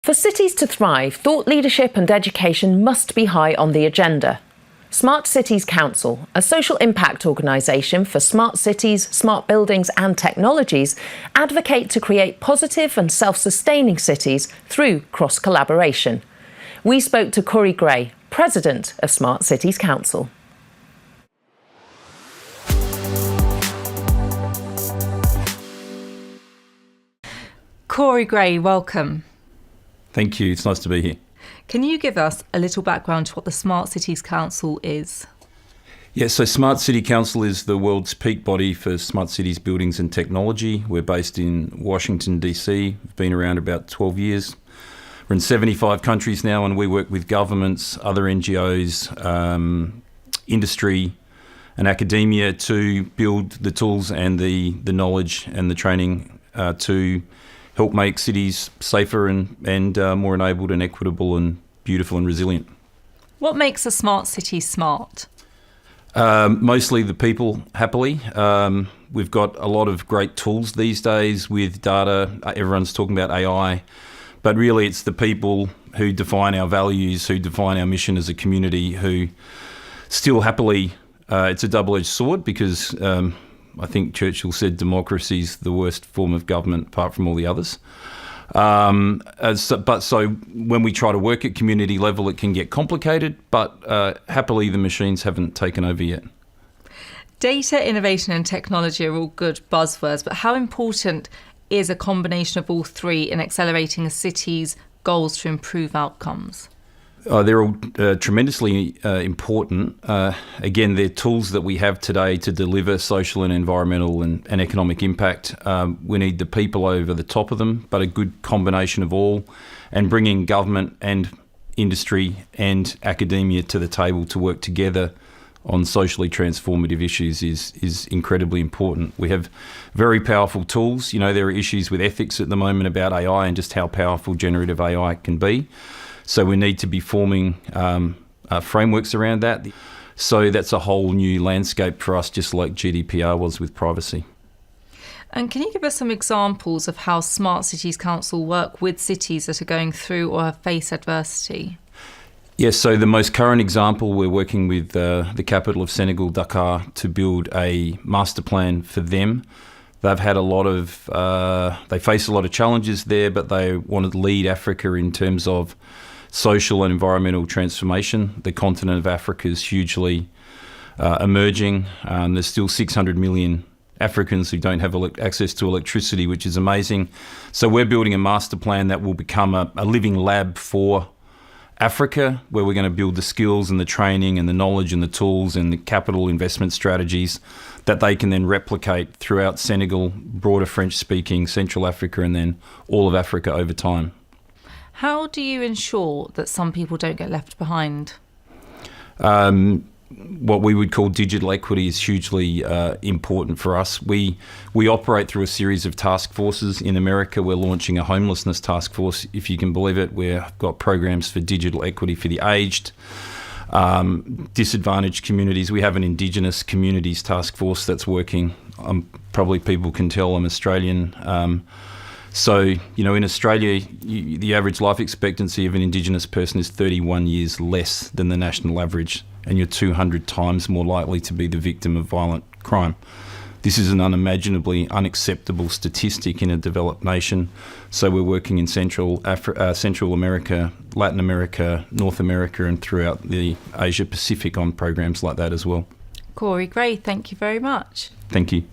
For cities to thrive, thought leadership and education must be high on the agenda. Smart Cities Council, a social impact organisation for smart cities, smart buildings and technologies, advocate to create positive and self-sustaining cities through cross-collaboration. We spoke to Corey Gray, President of Smart Cities Council. Corey Gray, welcome. Thank you. It's nice to be here. Can you give us a little background to what the Smart Cities Council is? Yes, so Smart City Council is the world's peak body for smart cities, buildings and technology. We're based in Washington, DC. We've been around about 12 years. We're in 75 countries now, and we work with governments, other NGOs, industry and academia to build the tools and the knowledge and the training to help make cities safer and more enabled and equitable and beautiful and resilient. What makes a smart city smart? Mostly the people, happily. We've got a lot of great tools these days with data. Everyone's talking about AI, but really it's the people who define our values, who define our mission as a community, who still happily, it's a double-edged sword because I think Churchill said democracy's the worst form of government apart from all the others. So when we try to work at community level, it can get complicated, but happily the machines haven't taken over yet. Data, innovation and technology are all good buzzwords, but how important is a combination of all three in accelerating a city's goals to improve outcomes? They're all tremendously important. Again, they're tools that we have today to deliver social and environmental and economic impact. We need the people over the top of them, but a good combination of all, and bringing government and industry and academia to the table to work together on socially transformative issues is incredibly important. We have very powerful tools. You know, there are issues with ethics at the moment about AI and just how powerful generative AI can be. So we need to be forming frameworks around that. So that's a whole new landscape for us, just like GDPR was with privacy. And can you give us some examples of how Smart Cities Council work with cities that are going through or have faced adversity? Yes, so the most current example, we're working with the capital of Senegal, Dakar, to build a master plan for them. They've had they face a lot of challenges there, but they want to lead Africa in terms of social and environmental transformation. The continent of Africa is hugely emerging. There's still 600 million Africans who don't have access to electricity, which is amazing. So we're building a master plan that will become a living lab for Africa, where we're going to build the skills and the training and the knowledge and the tools and the capital investment strategies that they can then replicate throughout Senegal, broader French-speaking Central Africa, and then all of Africa over time. How do you ensure that some people don't get left behind? What we would call digital equity is hugely important for us. We operate through a series of task forces. In America, we're launching a homelessness task force, if you can believe it. We've got programs for digital equity for the aged, disadvantaged communities. We have an Indigenous communities task force that's working. Probably people can tell I'm Australian. So, you know, in Australia, the average life expectancy of an Indigenous person is 31 years less than the national average, and you're 200 times more likely to be the victim of violent crime. This is an unimaginably unacceptable statistic in a developed nation. So we're working in Central America, Latin America, North America, and throughout the Asia Pacific on programs like that as well. Corey Gray, thank you very much. Thank you.